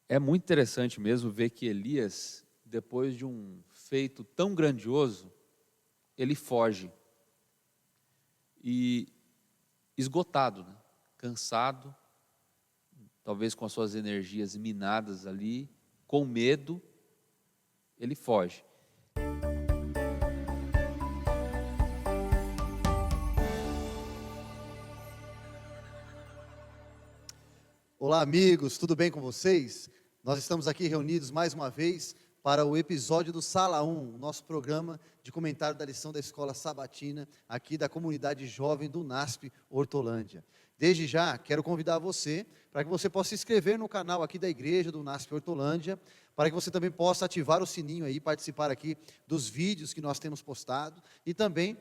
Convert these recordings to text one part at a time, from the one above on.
É muito interessante mesmo ver que Elias, depois de um feito tão grandioso, ele foge. E esgotado, né? Cansado, talvez com as suas energias minadas ali, com medo, ele foge. Olá, amigos, tudo bem com vocês? Nós estamos aqui reunidos mais uma vez para o episódio do Sala 1, o nosso programa de comentário da lição da Escola Sabatina, aqui da comunidade jovem do NASP Hortolândia. Desde já, quero convidar você para que você possa se inscrever no canal aqui da igreja do NASP Hortolândia, para que você também possa ativar o sininho aí, participar aqui dos vídeos que nós temos postado e também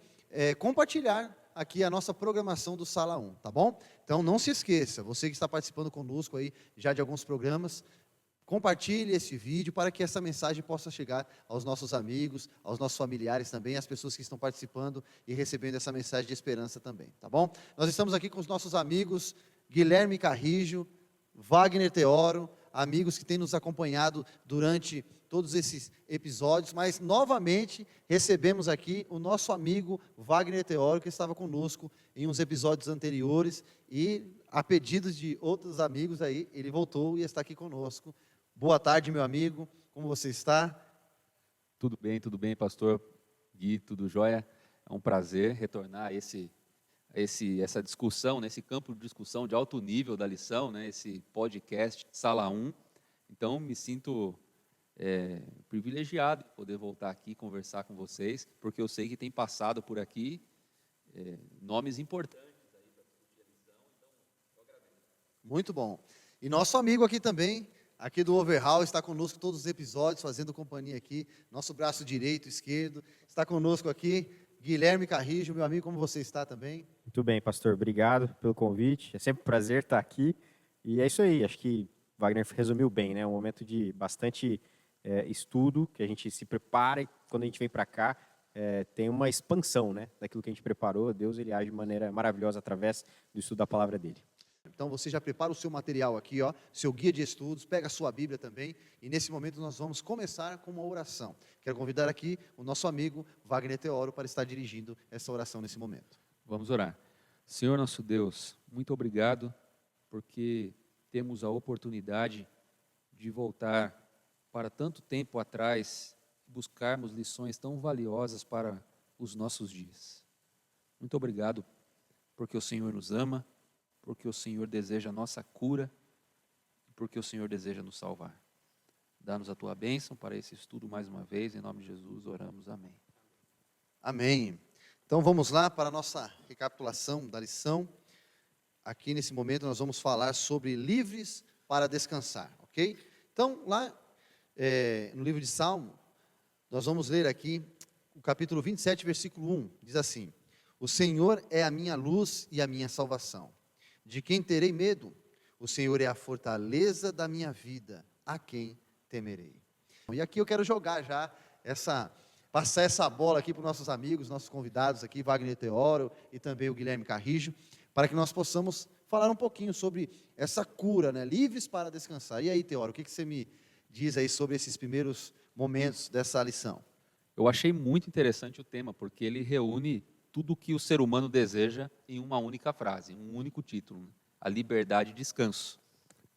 compartilhar aqui a nossa programação do Sala 1, tá bom? Então não se esqueça, você que está participando conosco aí já de alguns programas, compartilhe esse vídeo para que essa mensagem possa chegar aos nossos amigos, aos nossos familiares também, às pessoas que estão participando e recebendo essa mensagem de esperança também, tá bom? Nós estamos aqui com os nossos amigos Guilherme Carrijo, Wagner Teoro, amigos que têm nos acompanhado durante todos esses episódios, mas novamente recebemos aqui o nosso amigo Wagner Teoro, que estava conosco em uns episódios anteriores e a pedidos de outros amigos aí, ele voltou e está aqui conosco. Boa tarde, meu amigo, como você está? Tudo bem, pastor Gui, tudo jóia? É um prazer retornar a essa discussão, nesse campo de discussão de alto nível da lição, né, esse podcast Sala 1. Então, me sinto privilegiado de poder voltar aqui e conversar com vocês, porque eu sei que tem passado por aqui nomes importantes aí para discutir a lição, então eu agradeço. Muito bom. E nosso amigo aqui também, aqui do Overhaul, está conosco todos os episódios, fazendo companhia aqui, nosso braço direito, esquerdo, está conosco aqui, Guilherme Carrijo, meu amigo, como você está também? Muito bem, pastor, obrigado pelo convite, é sempre um prazer estar aqui, e é isso aí, acho que Wagner resumiu bem, né, um momento de bastante estudo, que a gente se prepara e quando a gente vem para cá, tem uma expansão, né, daquilo que a gente preparou. Deus, ele age de maneira maravilhosa através do estudo da palavra dele. Então você já prepara o seu material aqui, ó, seu guia de estudos, pega a sua Bíblia também, e nesse momento nós vamos começar com uma oração. Quero convidar aqui o nosso amigo Wagner Teoro para estar dirigindo essa oração nesse momento. Vamos orar. Senhor nosso Deus, muito obrigado, porque temos a oportunidade de voltar para tanto tempo atrás, buscarmos lições tão valiosas para os nossos dias. Muito obrigado, porque o Senhor nos ama, porque o Senhor deseja a nossa cura, e porque o Senhor deseja nos salvar. Dá-nos a tua bênção para esse estudo mais uma vez, em nome de Jesus oramos, amém. Amém. Então vamos lá para a nossa recapitulação da lição. Aqui nesse momento nós vamos falar sobre livres para descansar, ok? Então lá no livro de Salmo, nós vamos ler aqui o capítulo 27, versículo 1, diz assim: O Senhor é a minha luz e a minha salvação. De quem terei medo? O Senhor é a fortaleza da minha vida, a quem temerei? E aqui eu quero jogar já passar essa bola aqui para os nossos amigos, nossos convidados aqui, Wagner Teoro e também o Guilherme Carrijo, para que nós possamos falar um pouquinho sobre essa cura, né? Livres para descansar. E aí, Teoro, o que você me diz aí sobre esses primeiros momentos dessa lição? Eu achei muito interessante o tema, porque ele reúne tudo o que o ser humano deseja em uma única frase, em um único título, né? A liberdade e descanso.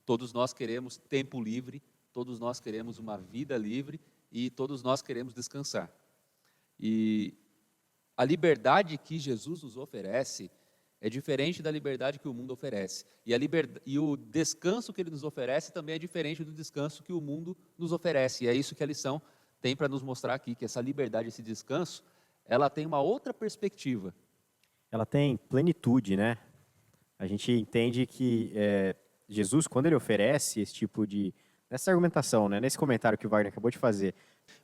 Todos nós queremos tempo livre, todos nós queremos uma vida livre e todos nós queremos descansar. E a liberdade que Jesus nos oferece é diferente da liberdade que o mundo oferece. E o descanso que ele nos oferece também é diferente do descanso que o mundo nos oferece. E é isso que a lição tem para nos mostrar aqui, que essa liberdade, esse descanso, ela tem uma outra perspectiva. Ela tem plenitude, né? A gente entende que Jesus, quando ele oferece esse tipo nessa argumentação, né, nesse comentário que o Wagner acabou de fazer.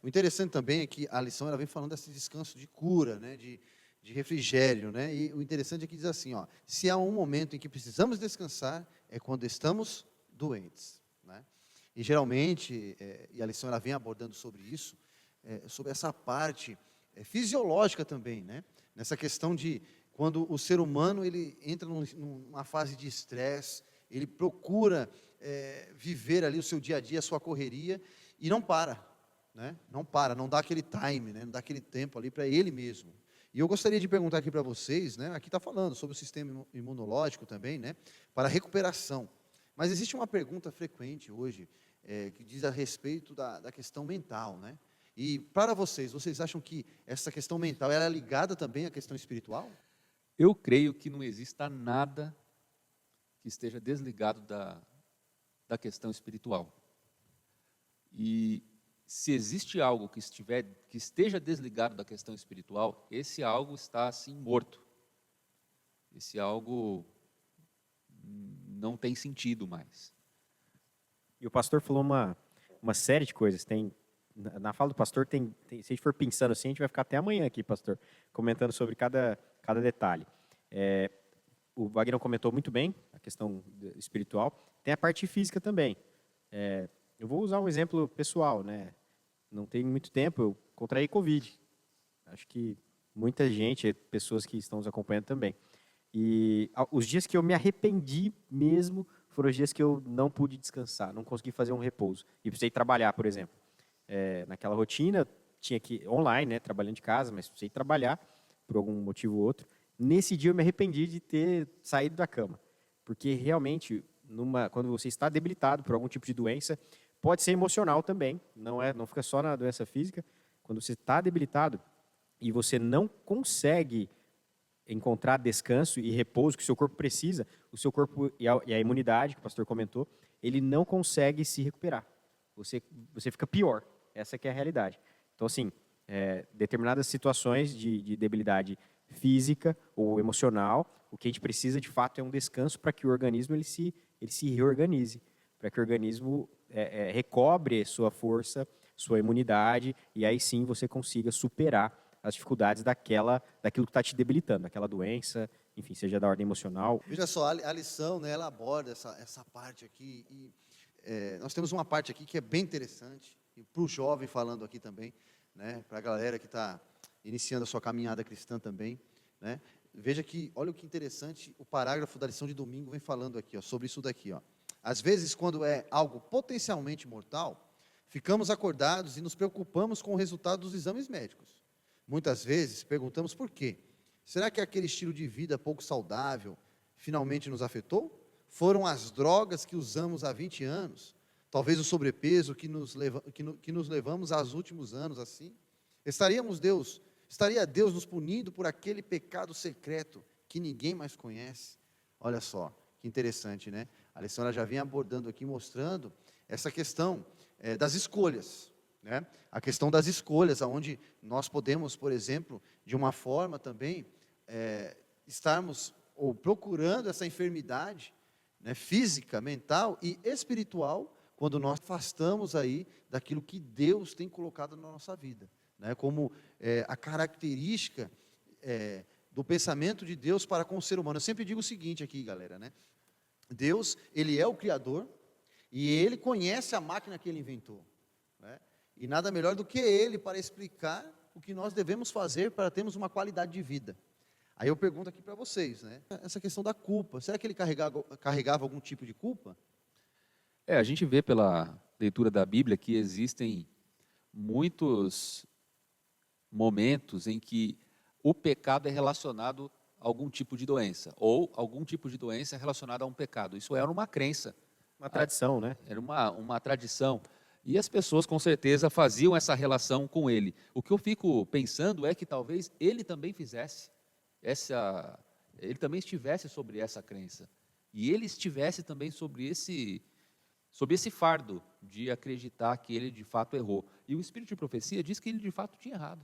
O interessante também é que a lição ela vem falando desse descanso de cura, né, de refrigério, né? E o interessante é que diz assim, ó, se há um momento em que precisamos descansar, é quando estamos doentes, né? E geralmente, e a lição ela vem abordando sobre isso, sobre essa parte fisiológica também, né? Nessa questão de quando o ser humano ele entra numa fase de estresse, ele procura viver ali o seu dia a dia, a sua correria, e não para, né? Não para, não dá aquele time, né? Não dá aquele tempo ali para ele mesmo. E eu gostaria de perguntar aqui para vocês, né? Aqui está falando sobre o sistema imunológico também, né? Para recuperação. Mas existe uma pergunta frequente hoje, que diz a respeito da questão mental, né? E para vocês acham que essa questão mental ela é ligada também à questão espiritual? Eu creio que não exista nada que esteja desligado da questão espiritual. E se existe algo que esteja desligado da questão espiritual, esse algo está assim morto. Esse algo não tem sentido mais. E o pastor falou uma série de coisas. Na fala do pastor, se a gente for pensando assim, a gente vai ficar até amanhã aqui, pastor, comentando sobre cada detalhe. O Wagner comentou muito bem a questão espiritual. Tem a parte física também. Eu vou usar um exemplo pessoal, né? Não tem muito tempo, eu contraí Covid. Acho que muita gente, pessoas que estão nos acompanhando também. E os dias que eu me arrependi mesmo foram os dias que eu não pude descansar, não consegui fazer um repouso. E precisei trabalhar, por exemplo. Naquela rotina, tinha que online, né, trabalhando de casa, mas precisei trabalhar por algum motivo ou outro. Nesse dia eu me arrependi de ter saído da cama, porque realmente, quando você está debilitado por algum tipo de doença, pode ser emocional também, não fica só na doença física. Quando você está debilitado e você não consegue encontrar descanso e repouso que o seu corpo precisa, o seu corpo e a imunidade, que o pastor comentou, ele não consegue se recuperar. Você fica pior. Essa que é a realidade. Então, assim, determinadas situações de debilidade física ou emocional, o que a gente precisa, de fato, é um descanso para que o organismo ele se reorganize, para que o organismo recobre sua força, sua imunidade, e aí sim você consiga superar as dificuldades daquilo que está te debilitando, daquela doença, enfim, seja da ordem emocional. Veja só, a lição, né, ela aborda essa parte aqui, e nós temos uma parte aqui que é bem interessante, e para o jovem falando aqui também, né, para a galera que está iniciando a sua caminhada cristã também, né, veja que, olha o que interessante, o parágrafo da lição de domingo vem falando aqui, ó, sobre isso daqui, ó. Às vezes, quando é algo potencialmente mortal, ficamos acordados e nos preocupamos com o resultado dos exames médicos. Muitas vezes, perguntamos por quê. Será que aquele estilo de vida pouco saudável finalmente nos afetou? Foram as drogas que usamos há 20 anos? Talvez o sobrepeso que nos levamos aos últimos anos assim? Estaria Deus nos punindo por aquele pecado secreto que ninguém mais conhece? Olha só, que interessante, né? A lição ela já vem abordando aqui, mostrando essa questão das escolhas, né? A questão das escolhas, onde nós podemos, por exemplo, de uma forma também, estarmos ou procurando essa enfermidade, né, física, mental e espiritual, quando nós afastamos aí daquilo que Deus tem colocado na nossa vida, né, como a característica do pensamento de Deus para com o ser humano. Eu sempre digo o seguinte aqui, galera, né? Deus, Ele é o Criador e Ele conhece a máquina que Ele inventou, né? E nada melhor do que Ele para explicar o que nós devemos fazer para termos uma qualidade de vida. Aí eu pergunto aqui para vocês, né? Essa questão da culpa, será que Ele carregava algum tipo de culpa? A gente vê pela leitura da Bíblia que existem muitos momentos em que o pecado é relacionado a algum tipo de doença, ou algum tipo de doença é relacionada a um pecado. Isso era uma crença. Uma tradição, né? Era uma tradição. E as pessoas, com certeza, faziam essa relação com ele. O que eu fico pensando é que talvez ele também fizesse ele também estivesse sobre essa crença. E ele estivesse também sobre esse fardo de acreditar que ele de fato errou. E o Espírito de Profecia diz que ele de fato tinha errado.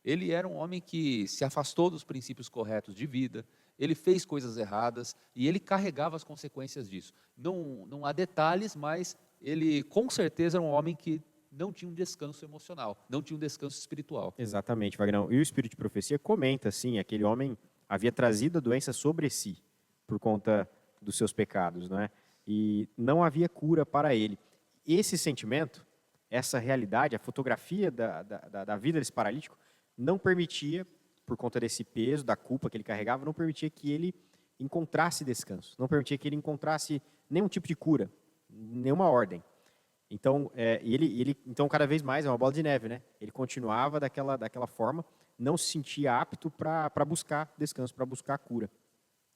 Ele era um homem que se afastou dos princípios corretos de vida, ele fez coisas erradas e ele carregava as consequências disso. Não há detalhes, mas ele com certeza era um homem que não tinha um descanso emocional, não tinha um descanso espiritual. Exatamente, Wagner. E o Espírito de Profecia comenta, assim, aquele homem havia trazido a doença sobre si, por conta dos seus pecados, não é? E não havia cura para ele. Esse sentimento, essa realidade, a fotografia da vida desse paralítico, não permitia, por conta desse peso, da culpa que ele carregava, não permitia que ele encontrasse descanso, não permitia que ele encontrasse nenhum tipo de cura, nenhuma ordem. Então, então cada vez mais é uma bola de neve, né? Ele continuava daquela forma, não se sentia apto para buscar descanso, para buscar cura.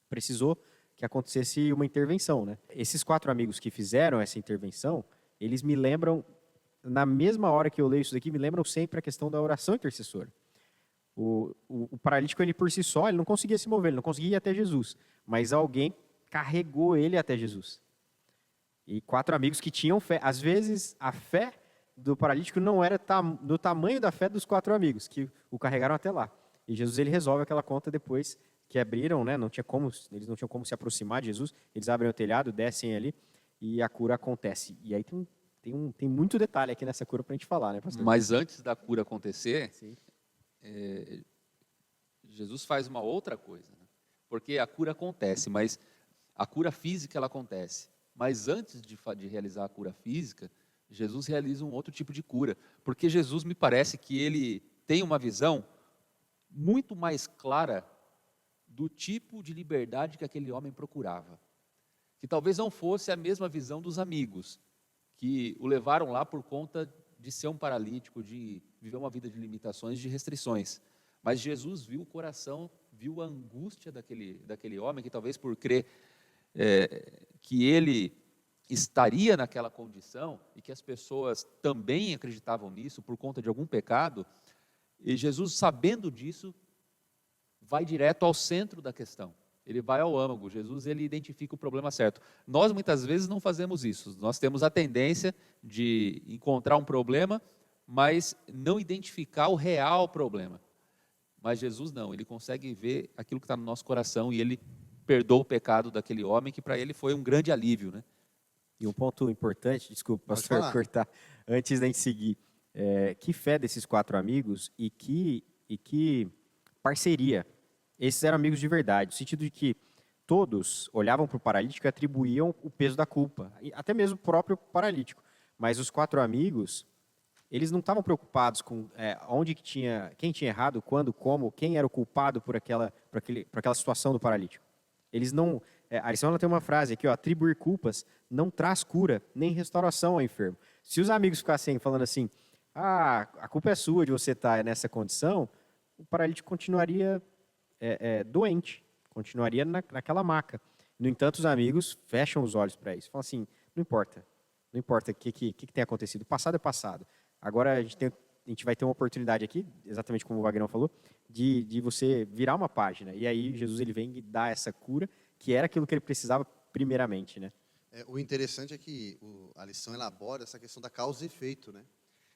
Precisou que acontecesse uma intervenção, né? Esses 4 amigos que fizeram essa intervenção, eles me lembram, na mesma hora que eu leio isso daqui, me lembram sempre a questão da oração intercessora. O paralítico, ele por si só, ele não conseguia se mover, ele não conseguia ir até Jesus, mas alguém carregou ele até Jesus. E 4 amigos que tinham fé. Às vezes, a fé do paralítico não era do tamanho da fé dos 4 amigos, que o carregaram até lá. E Jesus, ele resolve aquela conta depois que abriram, né? Eles não tinham como se aproximar de Jesus, eles abrem o telhado, descem ali, e a cura acontece. E aí tem muito detalhe aqui nessa cura para a gente falar, né, pastor? Mas antes da cura acontecer, Sim. Jesus faz uma outra coisa, né? Porque a cura acontece, mas a cura física ela acontece. Mas antes de realizar a cura física, Jesus realiza um outro tipo de cura, porque Jesus me parece que ele tem uma visão muito mais clara do tipo de liberdade que aquele homem procurava, que talvez não fosse a mesma visão dos amigos, que o levaram lá por conta de ser um paralítico, de viver uma vida de limitações, de restrições. Mas Jesus viu o coração, viu a angústia daquele homem, que talvez por crer que ele estaria naquela condição, e que as pessoas também acreditavam nisso por conta de algum pecado, e Jesus, sabendo disso, vai direto ao centro da questão. Ele vai ao âmago. Jesus, ele identifica o problema certo. Nós, muitas vezes, não fazemos isso. Nós temos a tendência de encontrar um problema, mas não identificar o real problema. Mas Jesus não, ele consegue ver aquilo que está no nosso coração e ele perdoa o pecado daquele homem, que para ele foi um grande alívio, né? E um ponto importante, desculpa, pastor, cortar, antes da gente seguir, que fé desses 4 amigos e que parceria. Esses eram amigos de verdade, no sentido de que todos olhavam para o paralítico e atribuíam o peso da culpa, até mesmo o próprio paralítico. Mas os 4 amigos, eles não estavam preocupados com quem tinha errado, quando, como, quem era o culpado por aquela situação do paralítico. Eles não. A lição ela tem uma frase aqui, ó, atribuir culpas não traz cura nem restauração ao enfermo. Se os amigos ficassem falando assim, a culpa é sua de você estar nessa condição, o paralítico continuaria doente, continuaria naquela maca. No entanto, os amigos fecham os olhos para isso. Falam assim, não importa o que tem acontecido. O passado é passado. Agora a gente vai ter uma oportunidade aqui, exatamente como o Wagner falou, de você virar uma página. E aí Jesus ele vem e dá essa cura, que era aquilo que ele precisava primeiramente, né? O interessante é que a lição elabora essa questão da causa e efeito, né?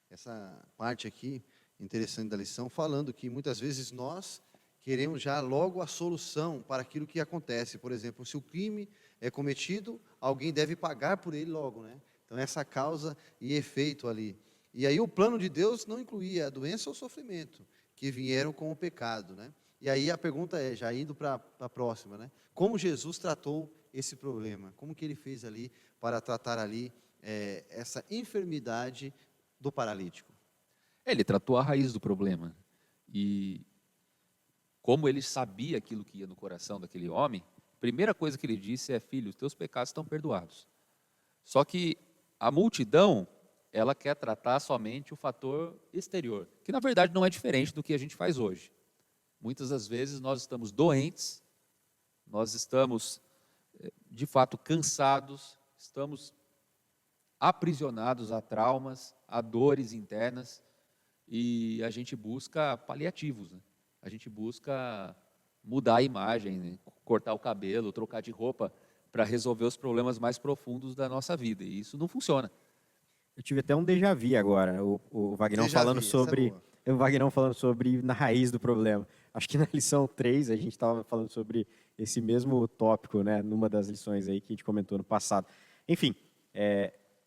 Essa parte aqui, interessante da lição, falando que muitas vezes nós queremos já logo a solução para aquilo que acontece. Por exemplo, se o crime é cometido, alguém deve pagar por ele logo, né? Então, essa causa e efeito ali. E aí o plano de Deus não incluía a doença ou o sofrimento, que vieram com o pecado, né? E aí a pergunta é, já indo para a próxima, né? Como Jesus tratou esse problema? Como que ele fez ali para tratar ali essa enfermidade do paralítico? Ele tratou a raiz do problema. E como ele sabia aquilo que ia no coração daquele homem, a primeira coisa que ele disse é, filho, os teus pecados estão perdoados. Só que a multidão, ela quer tratar somente o fator exterior, que na verdade não é diferente do que a gente faz hoje. Muitas das vezes nós estamos doentes, nós estamos, de fato, cansados, estamos aprisionados a traumas, a dores internas, e a gente busca paliativos, né? A gente busca mudar a imagem, né? Cortar o cabelo, trocar de roupa, para resolver os problemas mais profundos da nossa vida, e isso não funciona. Eu tive até um déjà vu agora, o Wagner falando sobre... O Wagner falando sobre na raiz do problema. Acho que na lição 3 a gente estava falando sobre esse mesmo tópico, né, numa das lições aí que a gente comentou no passado. Enfim,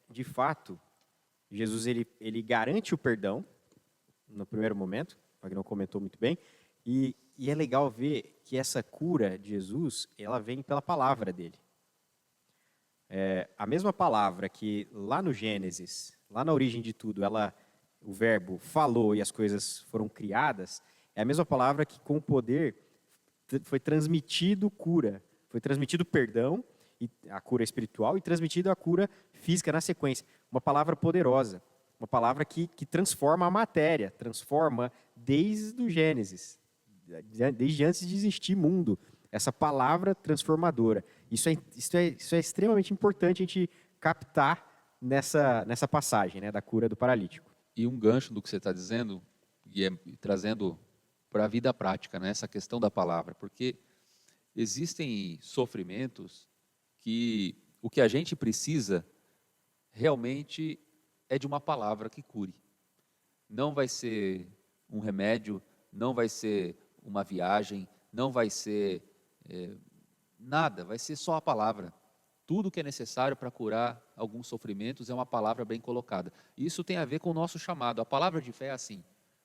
de fato, Jesus ele garante o perdão no primeiro momento, o Wagner comentou muito bem, e é legal ver que essa cura de Jesus, ela vem pela palavra dele. A mesma palavra que lá no Gênesis, lá na origem de tudo, o verbo falou e as coisas foram criadas, é a mesma palavra que com o poder foi transmitido cura, Foi transmitido perdão, e a cura espiritual, e transmitido a cura física na sequência. Uma palavra poderosa, uma palavra que transforma a matéria, transforma desde o Gênesis, desde antes de existir mundo, essa palavra transformadora. Isso é extremamente importante a gente captar nessa passagem, né, da cura do paralítico. E um gancho do que você está dizendo, e trazendo para a vida prática, né, essa questão da palavra, porque existem sofrimentos que o que a gente precisa realmente é de uma palavra que cure. Não vai ser um remédio, não vai ser uma viagem, não vai ser nada, vai ser só a palavra. Tudo que é necessário para curar alguns sofrimentos é uma palavra bem colocada. Isso tem a ver com o nosso chamado. A palavra de fé é assim,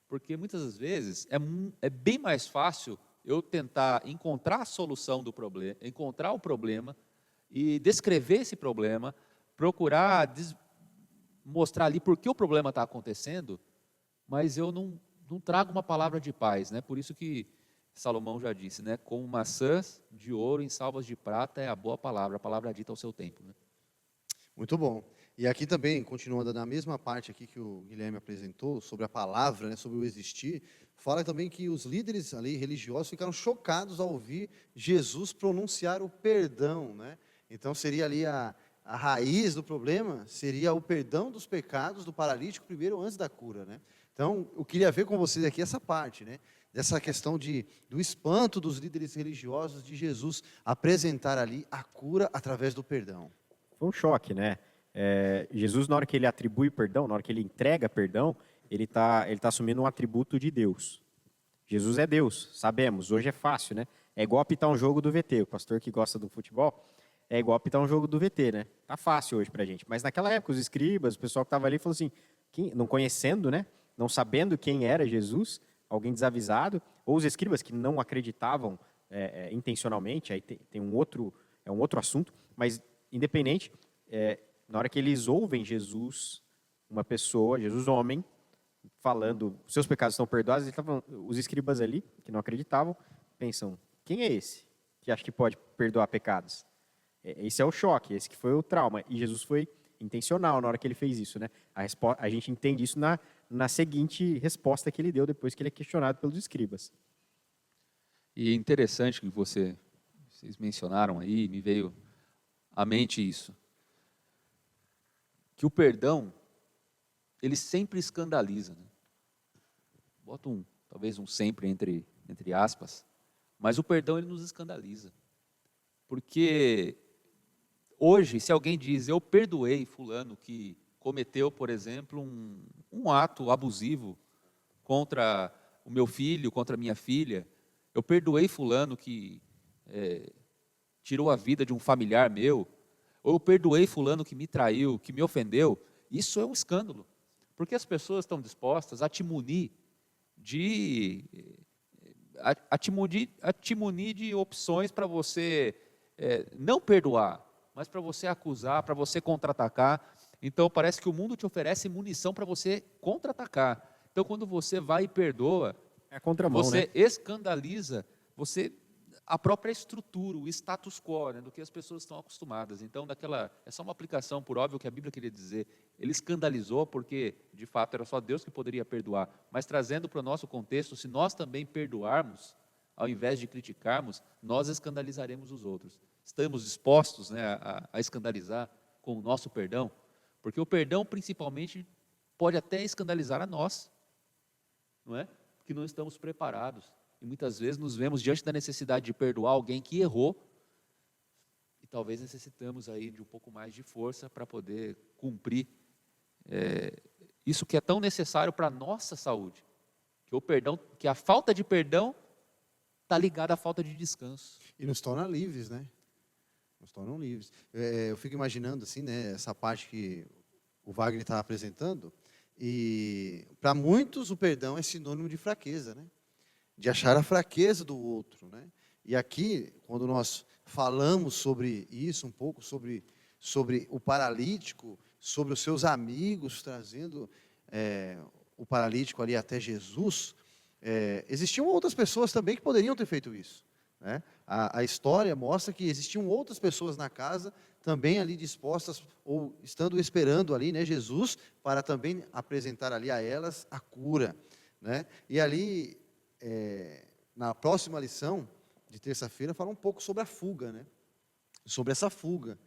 porque muitas das vezes é bem mais fácil eu tentar encontrar a solução do problema, encontrar o problema e descrever esse problema, procurar mostrar ali por que o problema está acontecendo, mas eu não trago uma palavra de paz, né? Por isso que Salomão já disse, né? Com maçãs de ouro em salvas de prata é a boa palavra, a palavra dita ao seu tempo, né? Muito bom. E aqui também, continuando na mesma parte aqui que o Guilherme apresentou, sobre a palavra, né, sobre o existir, fala também que os líderes ali religiosos ficaram chocados ao ouvir Jesus pronunciar o perdão, né? Então seria ali a raiz do problema, seria o perdão dos pecados do paralítico primeiro antes da cura, né? Então, eu queria ver com vocês aqui essa parte, né? Dessa questão do espanto dos líderes religiosos de Jesus apresentar ali a cura através do perdão. Foi um choque, né? Jesus, na hora que ele atribui perdão, na hora que ele entrega perdão, ele tá assumindo um atributo de Deus. Jesus é Deus, sabemos, hoje é fácil, né? É igual apitar um jogo do VT, o pastor que gosta do futebol, é igual apitar um jogo do VT, né? Tá fácil hoje pra gente, mas naquela época os escribas, o pessoal que estava ali falou assim, não conhecendo, né? Não sabendo quem era Jesus, alguém desavisado, ou os escribas que não acreditavam intencionalmente, aí tem um outro assunto, mas independente, na hora que eles ouvem Jesus, uma pessoa, Jesus homem, falando, seus pecados estão perdoados, os escribas ali, que não acreditavam, pensam, quem é esse que acha que pode perdoar pecados? Esse é o choque, esse que foi o trauma. E Jesus foi intencional na hora que ele fez isso, né? A gente entende isso na seguinte resposta que ele deu depois que ele é questionado pelos escribas. E é interessante que vocês mencionaram aí, me veio à mente isso, que o perdão, ele sempre escandaliza, né? Bota talvez um sempre entre aspas, mas o perdão ele nos escandaliza. Porque hoje, se alguém diz, eu perdoei fulano que cometeu, por exemplo, um ato abusivo contra o meu filho, contra a minha filha, eu perdoei fulano que tirou a vida de um familiar meu, ou eu perdoei fulano que me traiu, que me ofendeu, isso é um escândalo. Porque as pessoas estão dispostas a te munir de opções para você não perdoar, mas para você acusar, para você contra-atacar. Então, parece que o mundo te oferece munição para você contra-atacar. Então, quando você vai e perdoa, É a contramão, você né? escandaliza a própria estrutura, o status quo, né, do que as pessoas estão acostumadas. Então, é só uma aplicação, por óbvio, que a Bíblia queria dizer. Ele escandalizou porque, de fato, era só Deus que poderia perdoar. Mas, trazendo para o nosso contexto, se nós também perdoarmos, ao invés de criticarmos, nós escandalizaremos os outros. Estamos dispostos, né, a escandalizar com o nosso perdão? Porque o perdão, principalmente, pode até escandalizar a nós, não é? Porque não estamos preparados. E muitas vezes nos vemos diante da necessidade de perdoar alguém que errou, e talvez necessitamos aí de um pouco mais de força para poder cumprir isso que é tão necessário para a nossa saúde. Que a falta de perdão está ligada à falta de descanso. E nos torna livres, né? Nos tornam livres. Eu fico imaginando assim, né, essa parte que o Wagner está apresentando, e para muitos o perdão é sinônimo de fraqueza, né? De achar a fraqueza do outro, né? E aqui, quando nós falamos sobre isso um pouco, sobre o paralítico, sobre os seus amigos trazendo o paralítico ali até Jesus, existiam outras pessoas também que poderiam ter feito isso, né? a história mostra que existiam outras pessoas na casa também ali dispostas ou estando esperando ali, né, Jesus, para também apresentar ali a elas a cura, né? E ali, na próxima lição de terça-feira, fala um pouco sobre a fuga, né? Sobre essa fuga,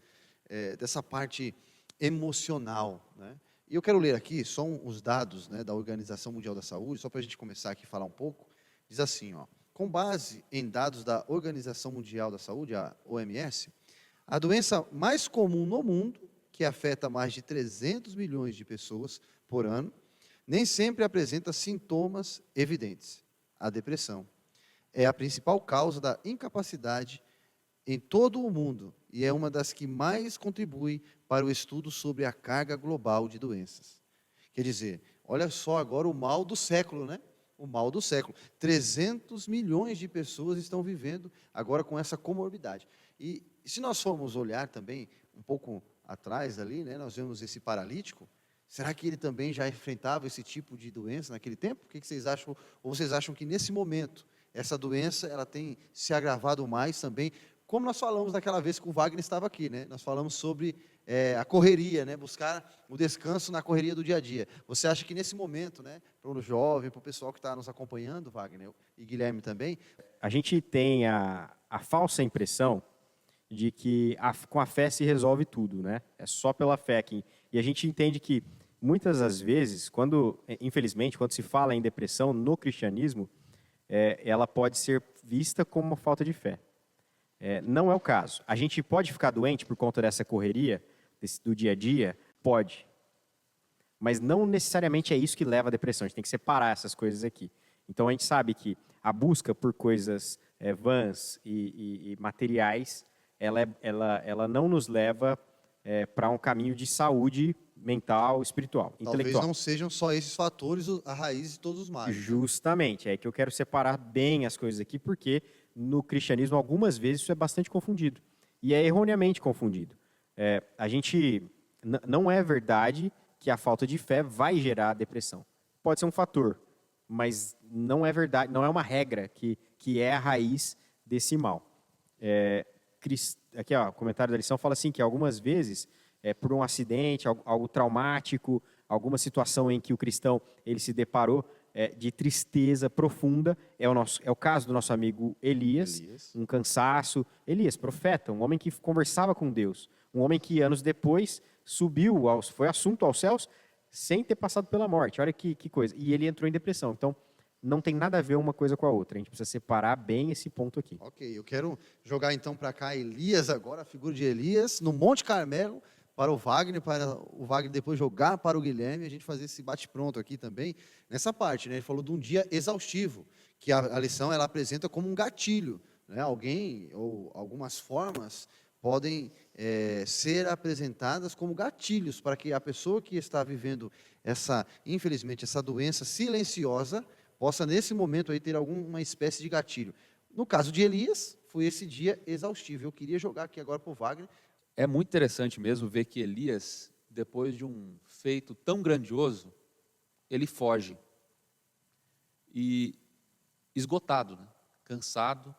dessa parte emocional, né? E eu quero ler aqui só os dados, né, da Organização Mundial da Saúde, só para a gente começar aqui a falar um pouco. Diz assim, ó, com base em dados da Organização Mundial da Saúde, a OMS, a doença mais comum no mundo, que afeta mais de 300 milhões de pessoas por ano, nem sempre apresenta sintomas evidentes. A depressão é a principal causa da incapacidade em todo o mundo e é uma das que mais contribui para o estudo sobre a carga global de doenças. Quer dizer, olha só agora o mal do século, né? O mal do século. 300 milhões de pessoas estão vivendo agora com essa comorbidade. E se nós formos olhar também um pouco atrás ali, né, nós vemos esse paralítico. Será que ele também já enfrentava esse tipo de doença naquele tempo? O que vocês acham? Ou vocês acham que nesse momento essa doença ela tem se agravado mais também? Como nós falamos daquela vez que o Wagner estava aqui, né? Nós falamos sobre a correria, né? Buscar o descanso na correria do dia a dia. Você acha que nesse momento, né, para o jovem, para o pessoal que está nos acompanhando, Wagner e Guilherme também, A gente tem a falsa impressão de que com a fé se resolve tudo, né? É só pela fé que... E a gente entende que muitas das vezes, infelizmente, quando se fala em depressão no cristianismo, ela pode ser vista como uma falta de fé. Não é o caso. A gente pode ficar doente por conta dessa correria do dia a dia? Pode. Mas não necessariamente é isso que leva à depressão. A gente tem que separar essas coisas aqui. Então, a gente sabe que a busca por coisas vãs e materiais, ela não nos leva para um caminho de saúde mental, espiritual, talvez intelectual. não sejam só esses fatores a raiz de todos os males. Justamente. É que eu quero separar bem as coisas aqui, porque no cristianismo, algumas vezes, isso é bastante confundido. E é erroneamente confundido. Não é verdade que a falta de fé vai gerar depressão. Pode ser um fator, mas não é verdade, não é uma regra que é a raiz desse mal. Aqui, ó, o comentário da lição fala assim, que algumas vezes, por um acidente, algo traumático, alguma situação em que o cristão ele se deparou de tristeza profunda, é o caso do nosso amigo Elias, um cansaço. Elias, profeta, um homem que conversava com Deus, um homem que anos depois foi assunto aos céus sem ter passado pela morte. Olha que coisa. E ele entrou em depressão. Então, não tem nada a ver uma coisa com a outra. A gente precisa separar bem esse ponto aqui. Ok, eu quero jogar então para cá Elias agora, a figura de Elias, no Monte Carmelo, para o Wagner depois jogar para o Guilherme, a gente fazer esse bate-pronto aqui também, nessa parte, né? Ele falou de um dia exaustivo, que a lição ela apresenta como um gatilho, né? Alguém ou algumas formas podem ser apresentadas como gatilhos para que a pessoa que está vivendo infelizmente, essa doença silenciosa, possa nesse momento aí ter alguma espécie de gatilho. No caso de Elias, foi esse dia exaustivo. Eu queria jogar aqui agora para o Wagner. É muito interessante mesmo ver que Elias, depois de um feito tão grandioso, ele foge. E esgotado, né? Cansado,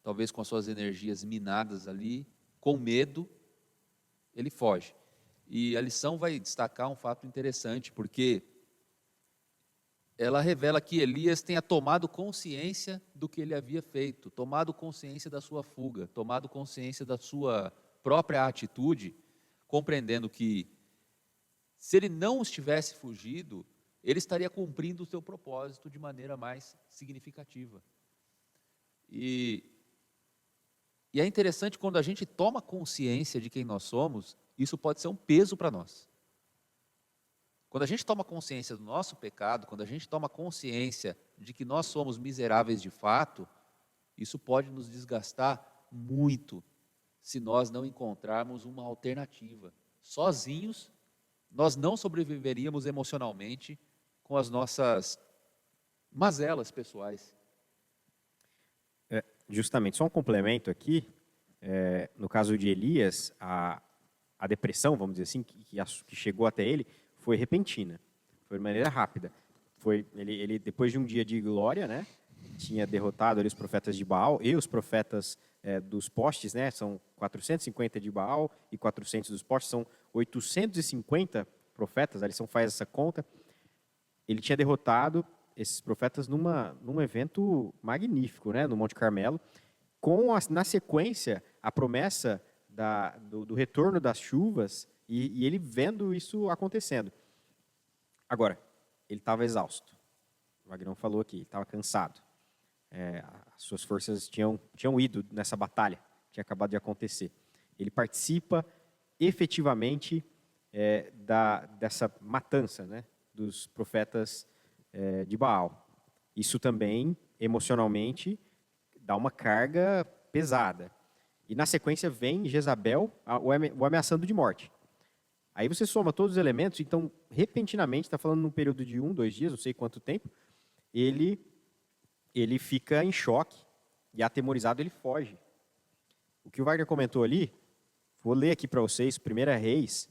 talvez com as suas energias minadas ali, com medo, ele foge. E a lição vai destacar um fato interessante, porque ela revela que Elias tenha tomado consciência do que ele havia feito, tomado consciência da sua fuga, tomado consciência da sua própria atitude, compreendendo que, se ele não estivesse fugido, ele estaria cumprindo o seu propósito de maneira mais significativa. E é interessante quando a gente toma consciência de quem nós somos, isso pode ser um peso para nós. Quando a gente toma consciência do nosso pecado, quando a gente toma consciência de que nós somos miseráveis de fato, isso pode nos desgastar muito, se nós não encontrarmos uma alternativa. Sozinhos, nós não sobreviveríamos emocionalmente com as nossas mazelas pessoais. Justamente, só um complemento aqui, no caso de Elias, a depressão, vamos dizer assim, que chegou até ele, foi repentina, foi de maneira rápida. Ele depois de um dia de glória, né, tinha derrotado ali os profetas de Baal e os profetas dos postes, né? São 450 de Baal e 400 dos postes, são 850 profetas, a lição faz essa conta. Ele tinha derrotado esses profetas num evento magnífico, né? No Monte Carmelo, na sequência, a promessa do retorno das chuvas e ele vendo isso acontecendo. Agora, ele estava exausto. O Vagnão falou aqui, ele estava cansado. As suas forças tinham ido nessa batalha, que tinha acabado de acontecer. Ele participa efetivamente dessa matança, né, dos profetas de Baal. Isso também, emocionalmente, dá uma carga pesada. E na sequência vem Jezabel o ameaçando de morte. Aí você soma todos os elementos, então, repentinamente, está falando num período de 1, 2 dias, não sei quanto tempo, ele fica em choque e atemorizado, ele foge. O que o Wagner comentou ali, vou ler aqui para vocês, 1 Reis,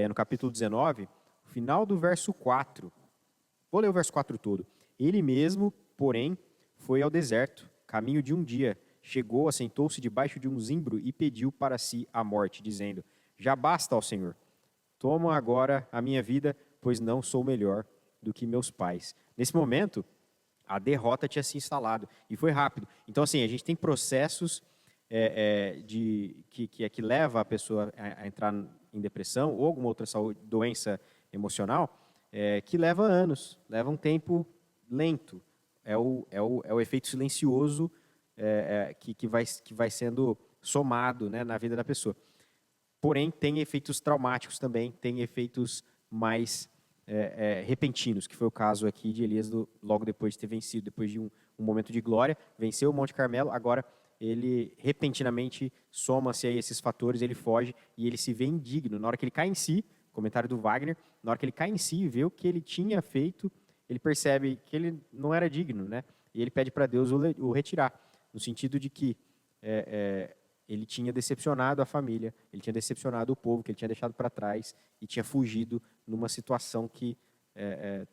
no capítulo 19, final do verso 4. Vou ler o verso 4 todo. Ele mesmo, porém, foi ao deserto, caminho de um dia, chegou, assentou-se debaixo de um zimbro e pediu para si a morte, dizendo: já basta, ó Senhor, toma agora a minha vida, pois não sou melhor do que meus pais. Nesse momento, a derrota tinha se instalado e foi rápido. Então, assim, a gente tem processos que leva a pessoa a entrar em depressão ou alguma outra doença emocional, que leva anos, leva um tempo lento. É o efeito silencioso que vai sendo somado, né, na vida da pessoa. Porém, tem efeitos traumáticos também, tem efeitos mais repentinos, que foi o caso aqui de Elias logo depois de ter vencido, depois de um momento de glória, venceu o Monte Carmelo, agora ele repentinamente soma-se a esses fatores, ele foge e ele se vê indigno. Na hora que ele cai em si, comentário do Wagner, na hora que ele cai em si e vê o que ele tinha feito, ele percebe que ele não era digno, né? E ele pede para Deus o retirar, no sentido de que ele tinha decepcionado a família, ele tinha decepcionado o povo que ele tinha deixado para trás e tinha fugido numa situação que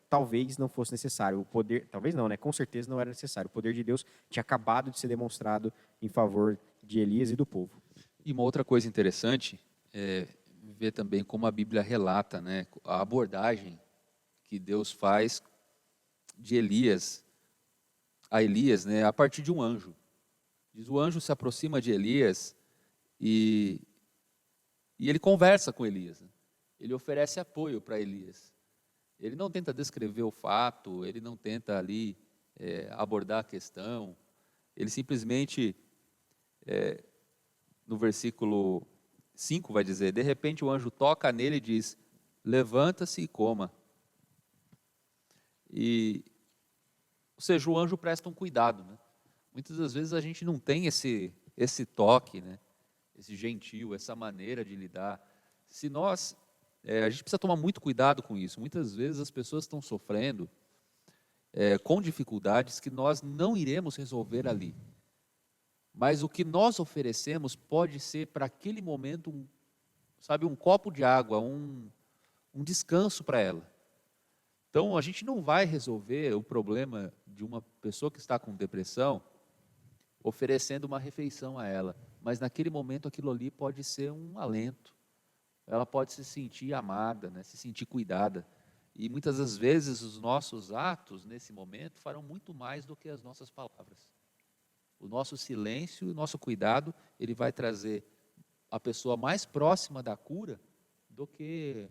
talvez não fosse necessário. O poder, talvez não, né? Com certeza não era necessário. O poder de Deus tinha acabado de ser demonstrado em favor de Elias e do povo. E uma outra coisa interessante é ver também como a Bíblia relata, né, a abordagem que Deus faz de Elias a Elias, né, a partir de um anjo. Diz, o anjo se aproxima de Elias e ele conversa com Elias, né? Ele oferece apoio para Elias. Ele não tenta descrever o fato, ele não tenta ali abordar a questão. Ele simplesmente, no versículo 5 vai dizer, de repente o anjo toca nele e diz, levanta-se e coma. Ou seja, o anjo presta um cuidado, né? Muitas das vezes a gente não tem esse toque, né? Esse gentil, essa maneira de lidar. A gente precisa tomar muito cuidado com isso. Muitas vezes as pessoas estão sofrendo com dificuldades que nós não iremos resolver ali. Mas o que nós oferecemos pode ser para aquele momento, um copo de água, um descanso para ela. Então, a gente não vai resolver o problema de uma pessoa que está com depressão oferecendo uma refeição a ela, mas naquele momento aquilo ali pode ser um alento. Ela pode se sentir amada, né, se sentir cuidada. E muitas das vezes os nossos atos nesse momento farão muito mais do que as nossas palavras. O nosso silêncio e o nosso cuidado, ele vai trazer a pessoa mais próxima da cura do que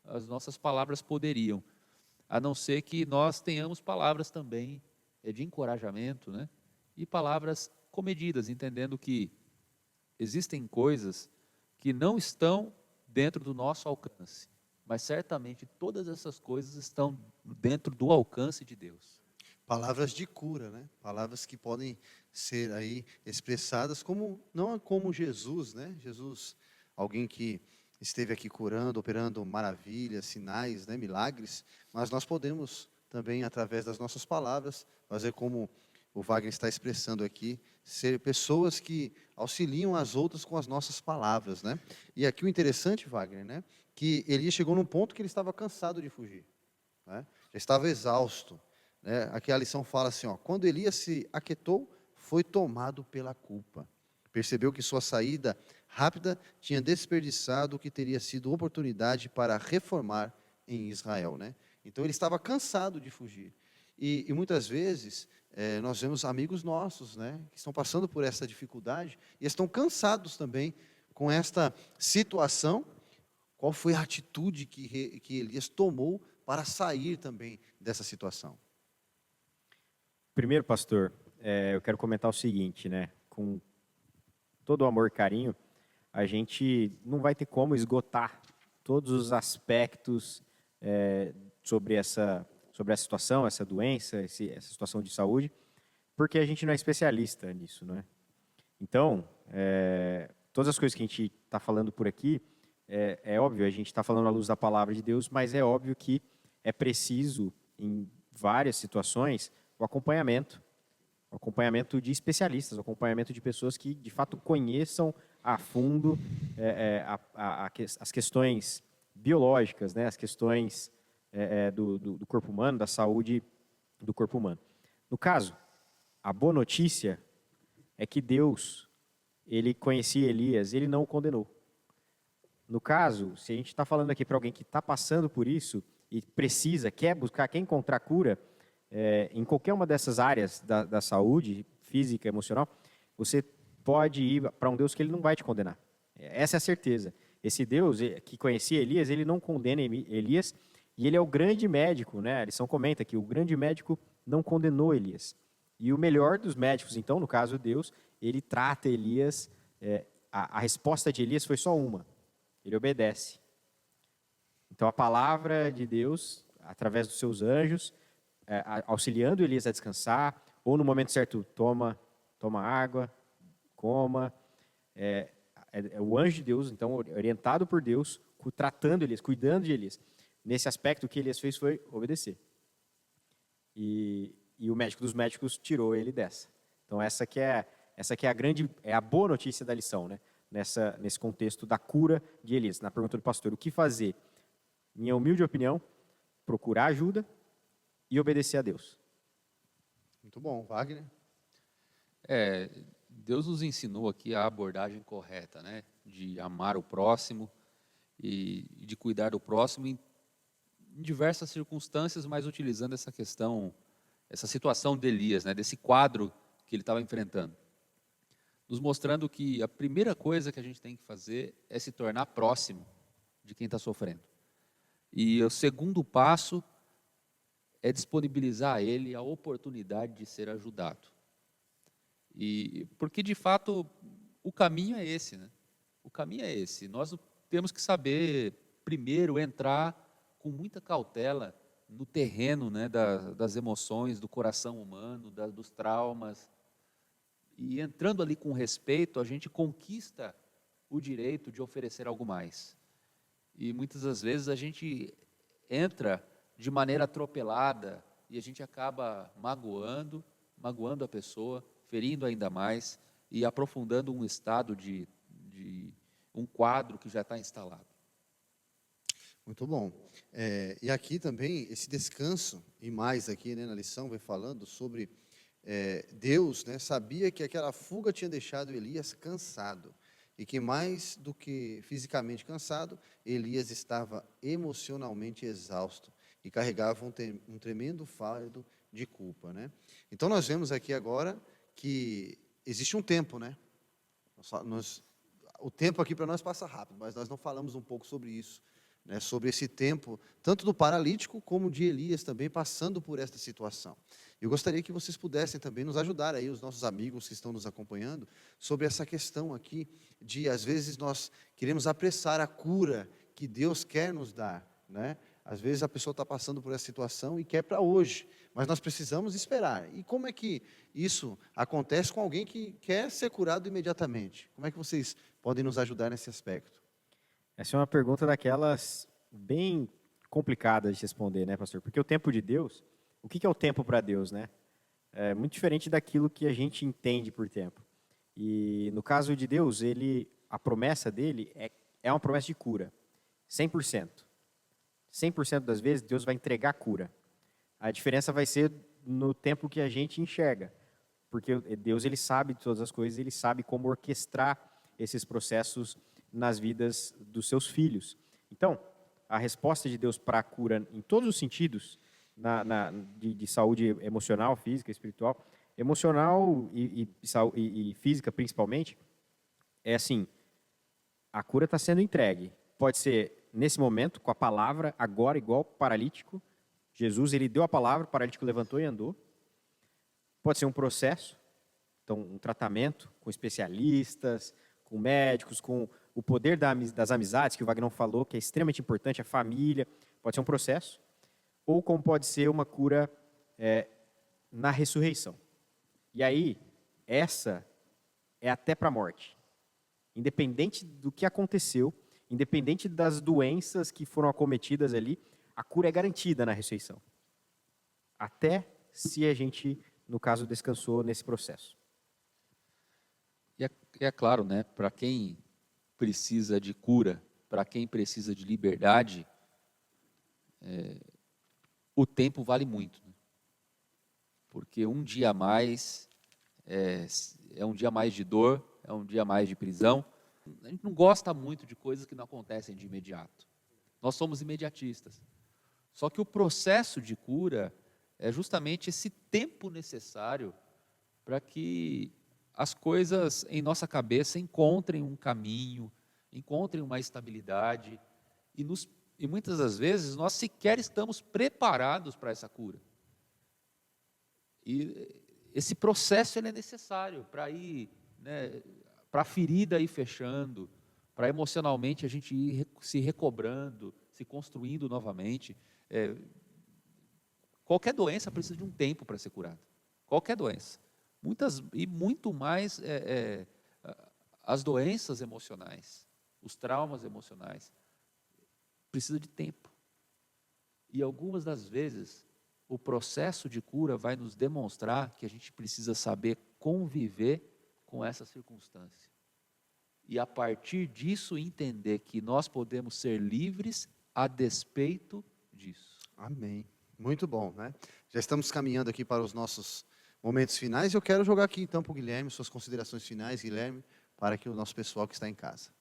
as nossas palavras poderiam. A não ser que nós tenhamos palavras também de encorajamento, né? E palavras comedidas, entendendo que existem coisas que não estão dentro do nosso alcance, mas certamente todas essas coisas estão dentro do alcance de Deus. Palavras de cura, né? Palavras que podem ser aí expressadas não como Jesus, né? Jesus, alguém que esteve aqui curando, operando maravilhas, sinais, né? Milagres, mas nós podemos também, através das nossas palavras, fazer como o Wagner está expressando aqui, ser pessoas que auxiliam as outras com as nossas palavras, né? E aqui o interessante, Wagner, né? Que Elias chegou num ponto que ele estava cansado de fugir, né? Já estava exausto. né? Aqui a lição fala assim, ó, quando Elias se aquietou, foi tomado pela culpa. Percebeu que sua saída rápida tinha desperdiçado o que teria sido oportunidade para reformar em Israel, né? Então ele estava cansado de fugir. E muitas vezes nós vemos amigos nossos, né, que estão passando por essa dificuldade e estão cansados também com esta situação. Qual foi a atitude que Elias tomou para sair também dessa situação? Primeiro, pastor, eu quero comentar o seguinte, né? Com todo o amor e carinho, a gente não vai ter como esgotar todos os aspectos sobre essa situação, essa doença, essa situação de saúde, porque a gente não é especialista nisso, né? Então, todas as coisas que a gente está falando por aqui, é óbvio, a gente está falando à luz da palavra de Deus, mas é óbvio que é preciso, em várias situações, o acompanhamento de especialistas, o acompanhamento de pessoas que, de fato, conheçam a fundo as questões biológicas, né, as questões do corpo humano, da saúde do corpo humano. No caso, a boa notícia é que Deus, ele conhecia Elias, ele não o condenou. No caso, se a gente está falando aqui para alguém que está passando por isso e precisa, quer buscar, quer encontrar cura, em qualquer uma dessas áreas da saúde, física, emocional, você pode ir para um Deus que ele não vai te condenar. Essa é a certeza. Esse Deus que conhecia Elias, ele não condena Elias, e ele é o grande médico, né? A lição comenta que o grande médico não condenou Elias. E o melhor dos médicos, então, no caso Deus, ele trata Elias, a resposta de Elias foi só uma, ele obedece. Então a palavra de Deus, através dos seus anjos, auxiliando Elias a descansar, ou no momento certo, toma água, coma. O anjo de Deus, então, orientado por Deus, tratando Elias, cuidando de Elias. Nesse aspecto, o que Elias fez foi obedecer. E o médico dos médicos tirou ele dessa. Então, essa que é a boa notícia da lição, né? Nesse contexto da cura de Elias. Na pergunta do pastor, o que fazer? Minha humilde opinião, procurar ajuda e obedecer a Deus. Muito bom, Wagner. Deus nos ensinou aqui a abordagem correta, né? De amar o próximo e de cuidar do próximo em diversas circunstâncias, mas utilizando essa situação de Elias, né? Desse quadro que ele estava enfrentando. Nos mostrando que a primeira coisa que a gente tem que fazer é se tornar próximo de quem está sofrendo. E o segundo passo é disponibilizar a ele a oportunidade de ser ajudado. E porque, de fato, o caminho é esse, né? O caminho é esse. Nós temos que saber, primeiro, entrar com muita cautela no terreno, né, das emoções, do coração humano, dos traumas. E entrando ali com respeito, a gente conquista o direito de oferecer algo mais. E muitas das vezes a gente entra de maneira atropelada e a gente acaba magoando a pessoa, ferindo ainda mais e aprofundando um estado de um quadro que já está instalado. Muito bom. E aqui também, esse descanso, e mais aqui, né, na lição, vai falando sobre Deus, né, sabia que aquela fuga tinha deixado Elias cansado. E que mais do que fisicamente cansado, Elias estava emocionalmente exausto e carregava um tremendo fardo de culpa, né? Então nós vemos aqui agora que existe um tempo, né? O tempo aqui para nós passa rápido, mas nós não falamos um pouco sobre isso, né? Sobre esse tempo, tanto do paralítico como de Elias também passando por esta situação. Eu gostaria que vocês pudessem também nos ajudar aí, os nossos amigos que estão nos acompanhando, sobre essa questão aqui de, às vezes, nós queremos apressar a cura que Deus quer nos dar, né? Às vezes a pessoa está passando por essa situação e quer para hoje, mas nós precisamos esperar. E como é que isso acontece com alguém que quer ser curado imediatamente? Como é que vocês podem nos ajudar nesse aspecto? Essa é uma pergunta daquelas bem complicadas de responder, né, pastor? Porque o tempo de Deus, o que é o tempo para Deus, né? É muito diferente daquilo que a gente entende por tempo. E no caso de Deus, a promessa dele é uma promessa de cura, 100%. 100% das vezes Deus vai entregar cura. A diferença vai ser no tempo que a gente enxerga. Porque Deus, ele sabe de todas as coisas, ele sabe como orquestrar esses processos nas vidas dos seus filhos. Então, a resposta de Deus para a cura em todos os sentidos, de saúde emocional, física, espiritual, emocional e física principalmente, é assim, a cura está sendo entregue. Pode ser nesse momento, com a palavra, agora igual paralítico. Jesus, ele deu a palavra, o paralítico levantou e andou. Pode ser um processo, então um tratamento com especialistas, com médicos, com o poder das amizades, que o Wagner falou, que é extremamente importante, a família. Pode ser um processo. Ou como pode ser uma cura na ressurreição. E aí, essa é até para a morte. Independente do que aconteceu, independente das doenças que foram acometidas ali, a cura é garantida na ressurreição. Até se a gente, no caso, descansou nesse processo. E é claro, né, para quem precisa de cura, para quem precisa de liberdade, o tempo vale muito. Né? Porque um dia a mais é um dia a mais de dor, é um dia a mais de prisão. A gente não gosta muito de coisas que não acontecem de imediato. Nós somos imediatistas. Só que o processo de cura é justamente esse tempo necessário para que as coisas em nossa cabeça encontrem um caminho, encontrem uma estabilidade, e muitas das vezes nós sequer estamos preparados para essa cura. E esse processo ele é necessário para ir, né, para a ferida ir fechando, para emocionalmente a gente ir se recobrando, se construindo novamente. Qualquer doença precisa de um tempo para ser curada. Qualquer doença. Muito mais as doenças emocionais, os traumas emocionais, precisa de tempo. E algumas das vezes, o processo de cura vai nos demonstrar que a gente precisa saber conviver com essa circunstância. E a partir disso entender que nós podemos ser livres a despeito disso. Amém. Muito bom, né? Já estamos caminhando aqui para os nossos momentos finais. Eu quero jogar aqui então para o Guilherme, suas considerações finais, Guilherme, para que o nosso pessoal que está em casa.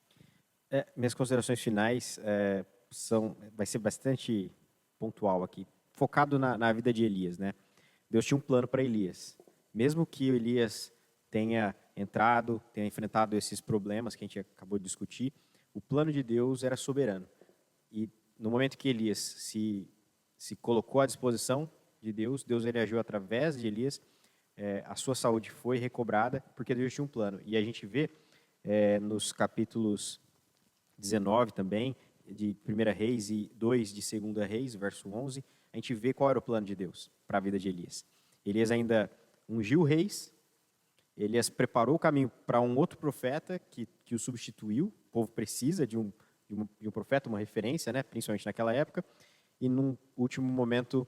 Minhas considerações finais vai ser bastante pontual aqui, focado na vida de Elias, né? Deus tinha um plano para Elias. Mesmo que Elias tenha enfrentado esses problemas que a gente acabou de discutir, o plano de Deus era soberano. E no momento que Elias se colocou à disposição de Deus, Deus ele agiu através de Elias, a sua saúde foi recobrada, porque Deus tinha um plano. E a gente vê nos capítulos 19 também, de 1 Reis e 2 de 2 Reis, verso 11, a gente vê qual era o plano de Deus para a vida de Elias. Elias ainda ungiu reis, Elias preparou o caminho para um outro profeta que o substituiu. O povo precisa de um profeta, uma referência, né, principalmente naquela época. E num último momento,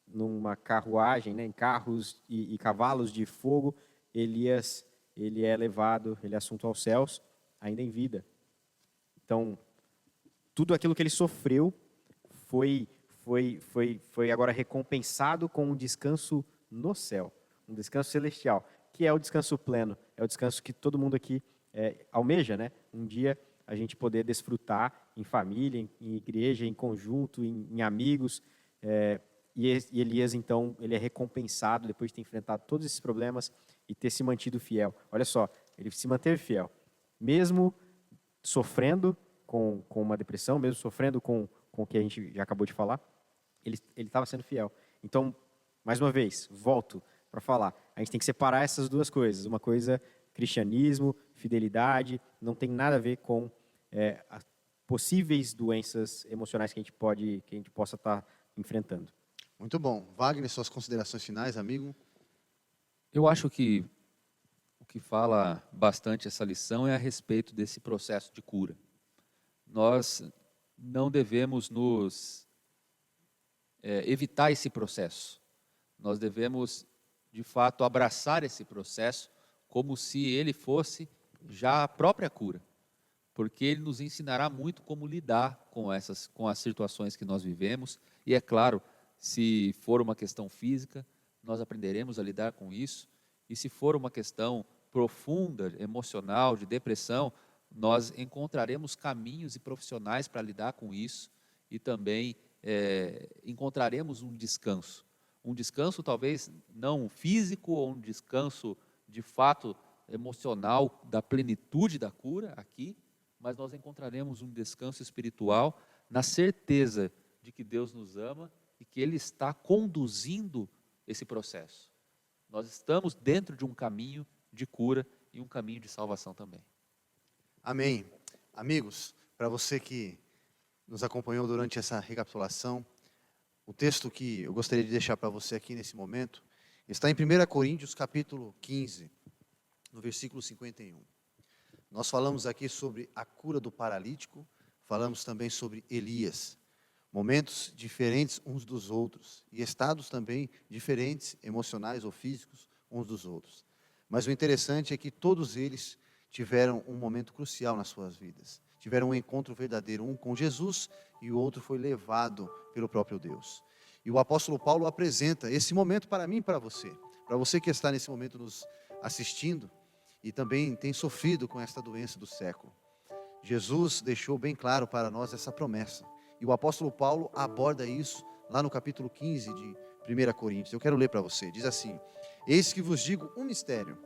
numa carruagem, né, em carros e cavalos de fogo, Elias ele é levado, ele é assunto aos céus, ainda em vida. Então, tudo aquilo que ele sofreu foi agora recompensado com um descanso no céu, um descanso celestial, que é o descanso pleno, é o descanso que todo mundo aqui almeja, né? Um dia a gente poder desfrutar em família, em igreja, em conjunto, em amigos. E Elias, então, ele é recompensado depois de ter enfrentado todos esses problemas e ter se mantido fiel. Olha só, ele se manteve fiel, mesmo sofrendo com uma depressão, mesmo sofrendo com o que a gente já acabou de falar, ele estava sendo fiel. Então, mais uma vez, volto para falar, a gente tem que separar essas duas coisas. Uma coisa, cristianismo, fidelidade, não tem nada a ver com as possíveis doenças emocionais que a gente possa estar enfrentando. Muito bom. Wagner, suas considerações finais, amigo? Eu acho que o que fala bastante essa lição é a respeito desse processo de cura. Nós não devemos evitar esse processo. Nós devemos, de fato, abraçar esse processo como se ele fosse já a própria cura, porque ele nos ensinará muito como lidar com as situações que nós vivemos. E é claro, se for uma questão física, nós aprenderemos a lidar com isso. E se for uma questão profunda, emocional, de depressão, nós encontraremos caminhos e profissionais para lidar com isso e também encontraremos um descanso talvez não físico ou um descanso de fato emocional da plenitude da cura aqui, mas nós encontraremos um descanso espiritual na certeza de que Deus nos ama e que Ele está conduzindo esse processo. Nós estamos dentro de um caminho de cura e um caminho de salvação também. Amém. Amigos, para você que nos acompanhou durante essa recapitulação, o texto que eu gostaria de deixar para você aqui nesse momento está em 1 Coríntios capítulo 15, no versículo 51. Nós falamos aqui sobre a cura do paralítico, falamos também sobre Elias. Momentos diferentes uns dos outros e estados também diferentes, emocionais ou físicos, uns dos outros. Mas o interessante é que todos eles tiveram um momento crucial nas suas vidas. Tiveram um encontro verdadeiro, um com Jesus e o outro foi levado pelo próprio Deus. E o apóstolo Paulo apresenta esse momento para mim e para você que está nesse momento nos assistindo e também tem sofrido com esta doença do século. Jesus deixou bem claro para nós essa promessa. E o apóstolo Paulo aborda isso lá no capítulo 15 de 1 Coríntios. Eu quero ler para você. Diz assim: eis que vos digo um mistério.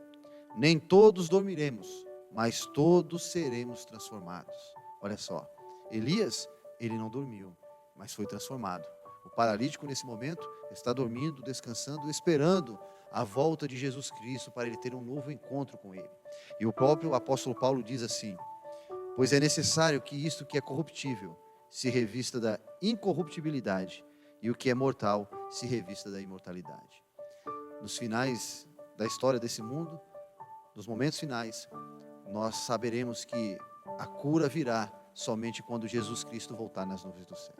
Nem todos dormiremos, mas todos seremos transformados. Olha só, Elias, ele não dormiu, mas foi transformado. O paralítico nesse momento está dormindo, descansando, esperando a volta de Jesus Cristo para ele ter um novo encontro com ele. E o próprio apóstolo Paulo diz assim: pois é necessário que isto que é corruptível se revista da incorruptibilidade e o que é mortal se revista da imortalidade. Nos finais da história desse mundo, nos momentos finais, nós saberemos que a cura virá somente quando Jesus Cristo voltar nas nuvens do céu.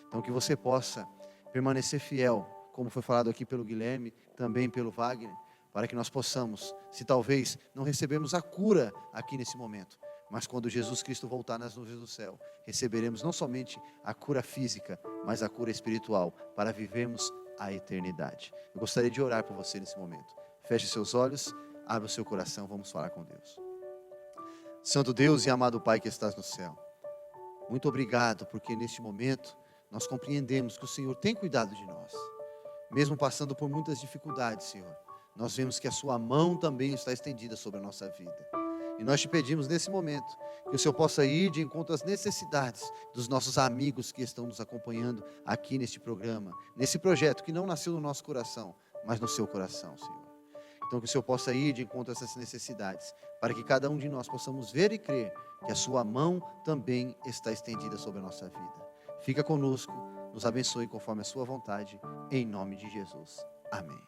Então que você possa permanecer fiel, como foi falado aqui pelo Guilherme, também pelo Wagner, para que nós possamos, se talvez não recebemos a cura aqui nesse momento, mas quando Jesus Cristo voltar nas nuvens do céu, receberemos não somente a cura física, mas a cura espiritual, para vivermos a eternidade. Eu gostaria de orar por você nesse momento. Feche seus olhos, abra o seu coração, vamos falar com Deus. Santo Deus e amado Pai que estás no céu, muito obrigado, porque neste momento nós compreendemos que o Senhor tem cuidado de nós. Mesmo passando por muitas dificuldades, Senhor, nós vemos que a sua mão também está estendida sobre a nossa vida. E nós te pedimos nesse momento que o Senhor possa ir de encontro às necessidades dos nossos amigos que estão nos acompanhando aqui neste programa, nesse projeto que não nasceu no nosso coração, mas no seu coração, Senhor. Então que o Senhor possa ir de encontro a essas necessidades, para que cada um de nós possamos ver e crer que a sua mão também está estendida sobre a nossa vida. Fica conosco, nos abençoe conforme a sua vontade, em nome de Jesus. Amém.